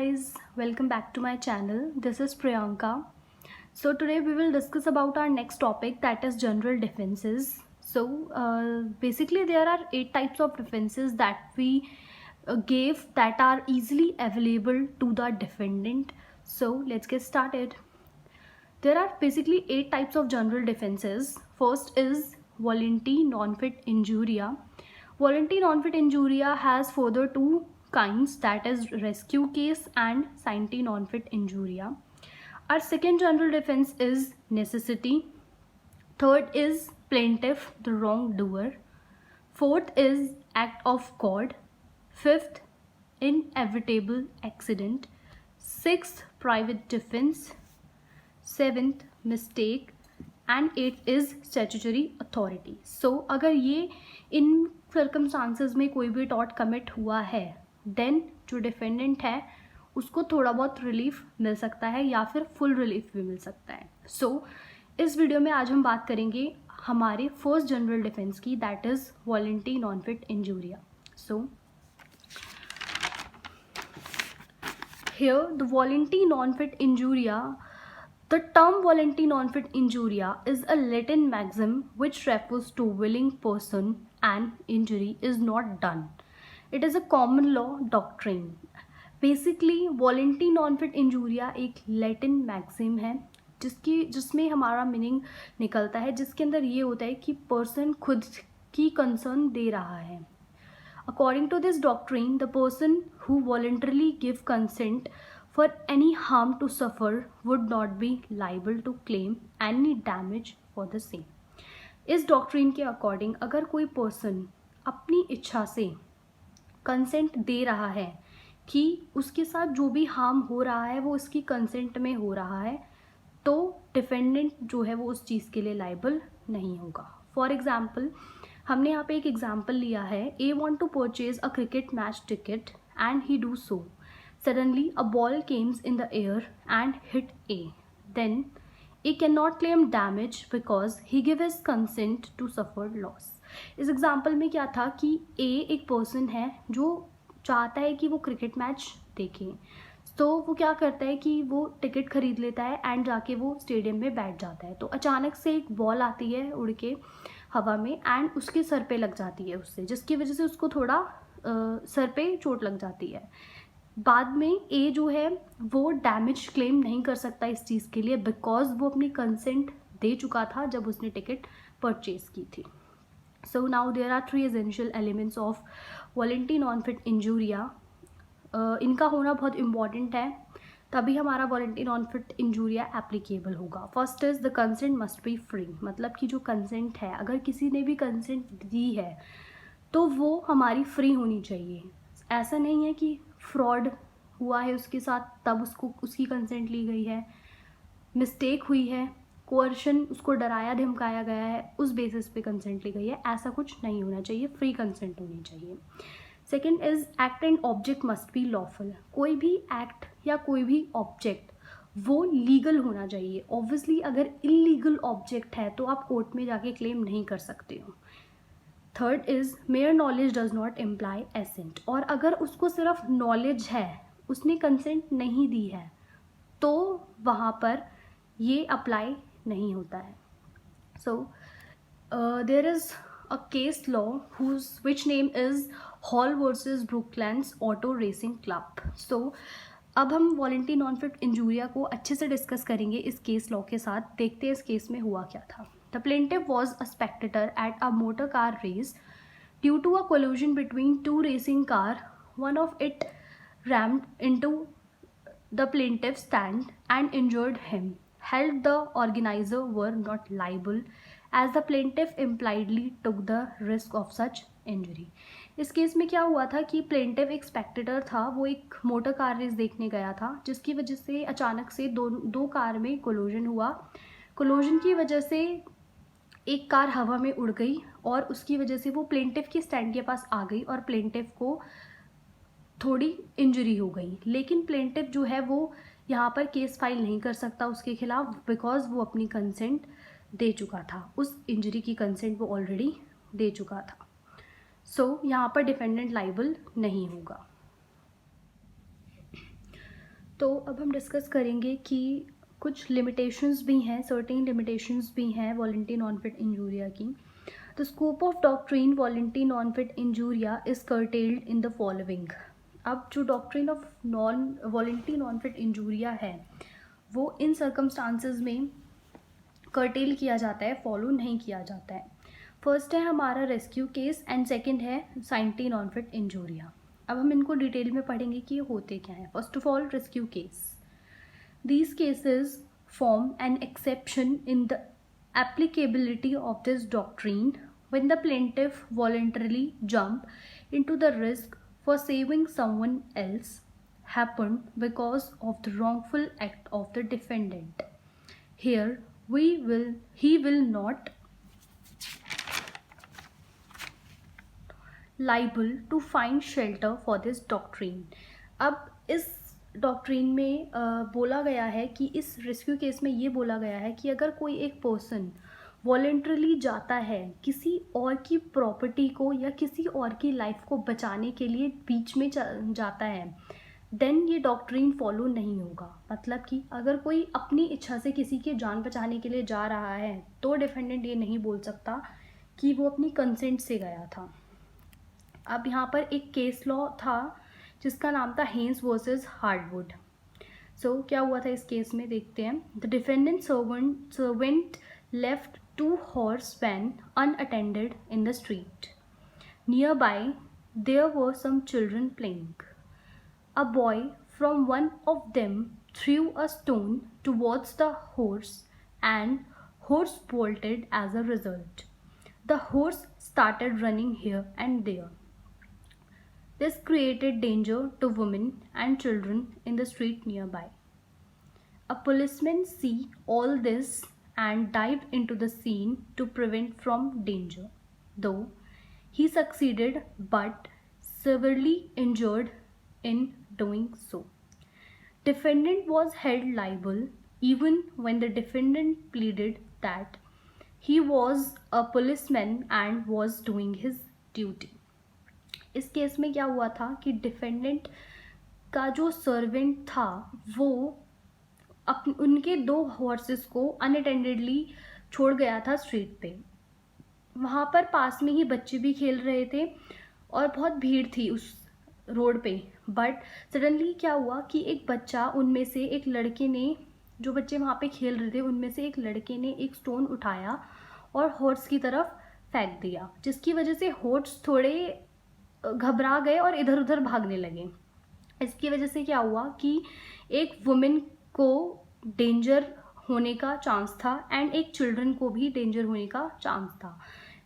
guys, welcome back to my channel. This is Priyanka. So today we will discuss about our next topic, that is general defenses. Basically there are 8 types of defenses that we gave that are easily available to the defendant. So let's get started. There are basically 8 types of general defenses. First is volenti non fit injuria. Volenti non fit injuria has further two kinds, that is rescue case and scienti non fit injuria. Our second general defense is necessity. Third is plaintiff, the wrongdoer. Fourth is act of God. Fifth, inevitable accident. Sixth, private defense. Seventh mistake and eighth is statutory authority. So अगर ये इन circumstances में कोई भी tort commit हुआ है then जो defendant है उसको थोड़ा बहुत रिलीफ मिल सकता है या फिर फुल रिलीफ भी मिल सकता है. सो इस वीडियो में आज हम बात करेंगे हमारे फर्स्ट जनरल डिफेंस की, that is voluntary non fit injuria. So here the voluntary non fit injuria. The term voluntary non-fit injuria is a Latin maxim which refers to willing person and injury is not done. It is a common law doctrine. Basically, voluntary non-fit injuria एक Latin maxim है जिसमें हमारा meaning निकलता है, जिसके अंदर ये होता है कि पर्सन खुद की कंसर्न दे रहा है. According to this doctrine, the person who voluntarily give consent for any harm to suffer would not be liable to claim any damage for the same. इस डॉक्ट्रिन के अकॉर्डिंग अगर कोई पर्सन अपनी इच्छा से कंसेंट दे रहा है कि उसके साथ जो भी हार्म हो रहा है वो उसकी कंसेंट में हो रहा है, तो डिफेंडेंट जो है वो उस चीज़ के लिए लाइबल नहीं होगा. फॉर एग्जाम्पल, हमने यहाँ पे एक एग्जाम्पल लिया है. A want to purchase a cricket match ticket and he do so. Suddenly, a ball came in the air and hit A. Then, A cannot claim damage because he gave his consent to suffer loss. इस example में क्या था कि A एक person है जो चाहता है कि वो क्रिकेट मैच देखे, तो वो क्या करता है कि वो टिकट खरीद लेता है एंड जाके वो स्टेडियम में बैठ जाता है. तो अचानक से एक बॉल आती है उड़ के हवा में एंड उसके सर पे लग जाती है उससे, जिसकी वजह से उसको थोड़ा सर पे चोट लग जाती है. बाद में ए जो है वो डैमेज क्लेम नहीं कर सकता इस चीज़ के लिए बिकॉज वो अपनी कंसेंट दे चुका था जब उसने टिकट परचेज की थी. So now there are 3 essential elements of volenti non fit injuria. इनका होना बहुत इम्पॉर्टेंट है, तभी हमारा volenti non fit injuria applicable होगा. First is the consent must be free. मतलब कि जो कंसेंट है, अगर किसी ने भी कंसेंट दी है तो वो हमारी फ्री होनी चाहिए. ऐसा नहीं है कि फ्रॉड हुआ है उसके साथ तब उसकी कंसेंट ली गई है, मिस्टेक हुई है, कोअर्शन, उसको डराया धमकाया गया है, उस बेसिस पे कंसेंट ली गई है. ऐसा कुछ नहीं होना चाहिए, फ्री कंसेंट होनी चाहिए. Second is act and object must be lawful. कोई भी एक्ट या कोई भी ऑब्जेक्ट वो लीगल होना चाहिए. ऑब्वियसली अगर इलीगल ऑब्जेक्ट है तो आप कोर्ट में जाके क्लेम नहीं कर सकते हो. Third is mere knowledge does not imply assent. और अगर उसको सिर्फ नॉलेज है, उसने कंसेंट नहीं दी है, तो वहाँ पर ये अप्लाई नहीं होता है. So there is a case law which name is Hall versus Brooklands auto racing club. So अब हम वॉलंटरी नॉन फिट इंजूरिया को अच्छे से डिस्कस करेंगे इस केस लॉ के साथ. देखते हैं इस केस में हुआ क्या था. The plaintiff was a spectator at a motor car race. Due to a collision between two racing cars, one of it rammed into the plaintiff's stand and injured him. Held the organizer were not liable as the plaintiff impliedly took the risk of such injury. इस case में क्या हुआ था कि plaintiff एक Spectator था, वो एक मोटर कार रेस देखने गया था, जिसकी वजह से अचानक से दो कार में कोलिजन हुआ. कोलिजन की वजह से एक कार हवा में उड़ गई और उसकी वजह से वो प्लेंटिफ के स्टैंड के पास आ गई और प्लेंटिफ को थोड़ी इंजरी हो गई. लेकिन प्लेंटिफ जो है वो यहाँ पर केस फाइल नहीं कर सकता उसके खिलाफ बिकॉज वो अपनी कंसेंट दे चुका था. उस इंजरी की कंसेंट वो ऑलरेडी दे चुका था. सो यहाँ पर डिफेंडेंट लाइबल नहीं होगा. तो अब हम डिस्कस करेंगे कि कुछ लिमिटेशंस भी हैं, सर्टेन लिमिटेशंस भी हैं वॉलंटरी नॉन फिट इंजूरिया की। The scope of doctrine voluntary non fit injuria is curtailed in the following. अब जो doctrine of volenti non fit injuria है वो इन सर्कमस्टांसेस में कर्टेल किया जाता है, फॉलो नहीं किया जाता है। फर्स्ट है हमारा रेस्क्यू केस एंड सेकंड है साइंटी नॉन फिट इंजूरिया। अब हम इनको डिटेल में पढ़ेंगे कि ये होते क्या हैं। First of all, rescue case. These cases form an exception in the applicability of this doctrine when the plaintiff voluntarily jump into the risk for saving someone else happened because of the wrongful act of the defendant. Here he will not liable to find shelter for this doctrine. अब इस doctrine में बोला गया है कि इस rescue case में ये बोला गया है कि अगर कोई एक पर्सन वॉलेंट्रली जाता है किसी और की प्रॉपर्टी को या किसी और की लाइफ को बचाने के लिए बीच में जाता है, देन ये डॉक्ट्रीन फॉलो नहीं होगा। मतलब कि अगर कोई अपनी इच्छा से किसी की जान बचाने के लिए जा रहा है तो डिफेंडेंट ये नहीं बोल सकता कि वो अपनी कंसेंट से गया था। अब यहाँ पर एक केस लॉ था जिसका नाम था हेन्स वर्सेस हार्डवुड। सो क्या हुआ था इस केस में, देखते हैं। The defendant servant left 2 horse van unattended in the street. Nearby there were some children playing. A boy from one of them threw a stone towards the horse and horse bolted as a result. The horse started running here and there. This created danger to women and children in the street nearby. A policeman see all this and dived into the scene to prevent from danger, though he succeeded but severely injured in doing so. Defendant was held liable even when the defendant pleaded that he was a policeman and was doing his duty. इस case में क्या हुआ था कि defendant का जो servant था वो उनके 2 हॉर्सेस को अनअटेंडेडली छोड़ गया था स्ट्रीट पे। वहाँ पर पास में ही बच्चे भी खेल रहे थे और बहुत भीड़ थी उस रोड पे। बट सडनली क्या हुआ कि एक बच्चा उनमें से एक लड़के ने, जो बच्चे वहाँ पे खेल रहे थे उनमें से एक लड़के ने एक स्टोन उठाया और हॉर्स की तरफ फेंक दिया, जिसकी वजह से हॉर्स थोड़े घबरा गए और इधर उधर भागने लगे। इसकी वजह से क्या हुआ कि एक वुमेन को डेंजर होने का चांस था एंड एक चिल्ड्रन को भी डेंजर होने का चांस था।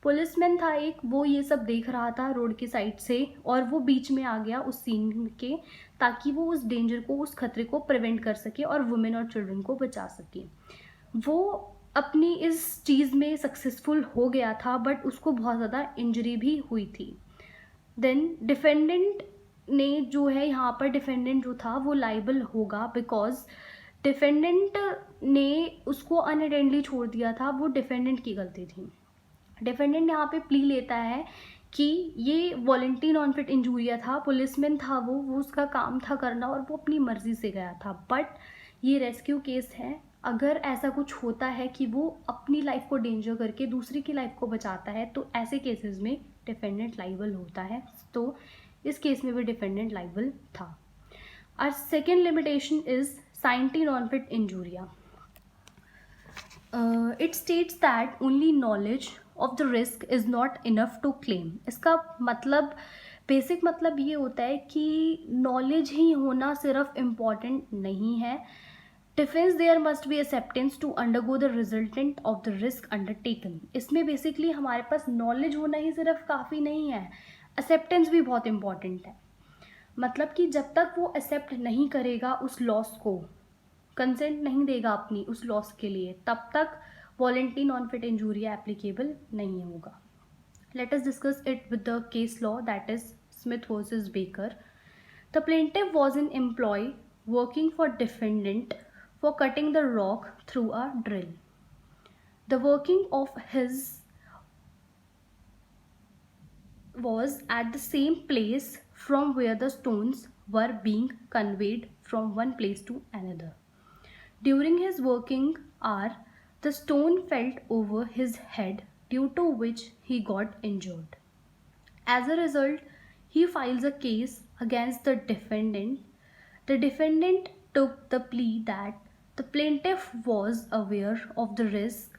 पुलिसमैन था एक, वो ये सब देख रहा था रोड की साइड से और वो बीच में आ गया उस सीन के, ताकि वो उस डेंजर को, उस खतरे को प्रिवेंट कर सके और वुमेन और चिल्ड्रन को बचा सके। वो अपनी इस चीज़ में सक्सेसफुल हो गया था बट उसको बहुत ज़्यादा इंजरी भी हुई थी। देन डिफेंडेंट ने जो है, यहाँ पर डिफेंडेंट जो था वो लाइबल होगा बिकॉज डिफेंडेंट ने उसको अनअटेंडली छोड़ दिया था, वो डिफेंडेंट की गलती थी। डिफेंडेंट यहाँ पे प्ली लेता है कि ये वॉलंटरी नॉन फिट इंजूरिया था, पुलिसमैन था वो उसका काम था करना और वो अपनी मर्जी से गया था। बट ये रेस्क्यू केस है, अगर ऐसा कुछ होता है कि वो अपनी लाइफ को डेंजर करके दूसरी की लाइफ को बचाता है तो ऐसे केसेस में डिफेंडेंट लाइबल होता है। तो इस केस में भी डिफेंडेंट लाइबल था। और second limitation is scienti non fit injuria. It states that only knowledge of the risk is not enough to claim. इसका मतलब, बेसिक मतलब ये होता है कि नॉलेज ही होना सिर्फ इम्पॉर्टेंट नहीं है। Defence there must be acceptance to undergo the resultant of the risk undertaken. इसमें बेसिकली हमारे पास नॉलेज होना ही सिर्फ काफ़ी नहीं है, एक्सेप्टेंस भी बहुत इंपॉर्टेंट है। मतलब कि जब तक वो एक्सेप्ट नहीं करेगा उस लॉस को, कंसेंट नहीं देगा अपनी उस लॉस के लिए, तब तक voluntary non fit injuria applicable नहीं होगा। Let us discuss it with the case law, that is Smith versus Baker. The plaintiff was an employ working for defendant for cutting the rock through a drill. The working of his was at the same place from where the stones were being conveyed from one place to another. During his working hour, the stone fell over his head, due to which he got injured. As a result, he files a case against the defendant. The defendant took the plea that the plaintiff was aware of the risk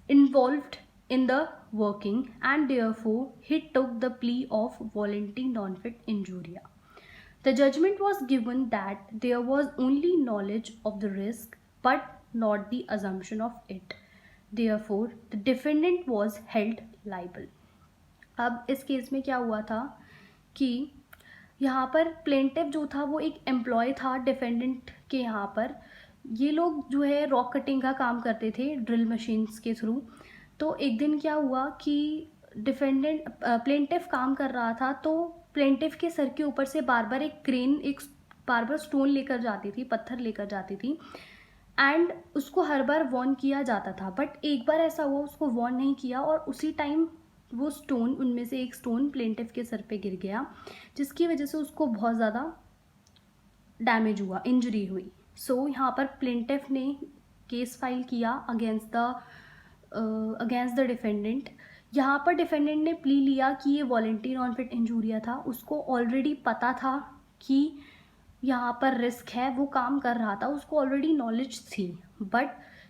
involved in the working, and therefore he took the plea of voluntary non-fit injuria. The judgment was given that there was only knowledge of the risk but not the assumption of it. Therefore, the defendant was held liable. अब इस case में क्या हुआ था कि यहाँ पर plaintiff जो था वो एक एम्प्लॉय था डिफेंडेंट के यहाँ पर. ये लोग जो है रॉक कटिंग का काम करते थे ड्रिल मशीन्स के थ्रू. तो एक दिन क्या हुआ कि प्लेंटिफ काम कर रहा था, तो प्लेंटिफ के सर के ऊपर से बार बार एक क्रेन बार बार स्टोन लेकर जाती थी, पत्थर लेकर जाती थी, एंड उसको हर बार वॉर्न किया जाता था. बट एक बार ऐसा हुआ उसको वॉर्न नहीं किया और उसी टाइम वो स्टोन, उनमें से एक स्टोन प्लेंटिफ के सर पे गिर गया, जिसकी वजह से उसको बहुत ज़्यादा डैमेज हुआ, इंजरी हुई. सो यहाँ पर प्लेंटिफ ने केस फाइल किया अगेंस्ट द डिफेंडेंट. यहाँ पर डिफेंडेंट ने प्ली लिया कि ये वॉलंटरी नॉन फिट इंजूरिया था. उसको ऑलरेडी पता था कि यहाँ पर रिस्क है, वो काम कर रहा था, उसको ऑलरेडी नॉलेज थी. बट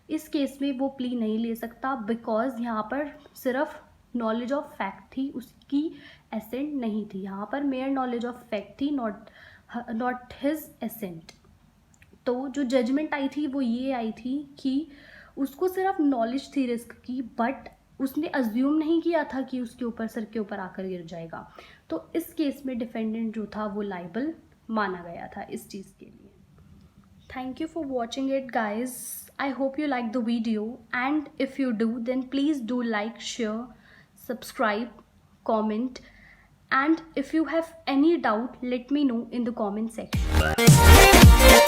इस केस में वो प्ली नहीं ले सकता बिकॉज यहाँ पर सिर्फ नॉलेज ऑफ फैक्ट थी, उसकी एसेंट नहीं थी. यहाँ पर मेयर नॉलेज ऑफ फैक्ट थी, नॉट हिज एसेंट. तो जो जजमेंट आई थी वो ये आई थी कि उसको सिर्फ नॉलेज थी रिस्क की, बट उसने अज्यूम नहीं किया था कि उसके ऊपर, सर के ऊपर आकर गिर जाएगा. तो इस केस में डिफेंडेंट जो था वो लाइबल माना गया था इस चीज़ के लिए. Thank you for watching it, guys. I hope you liked the video, and if you do, then please do like, share, subscribe, comment, and if you have any doubt, let me know in the comment section.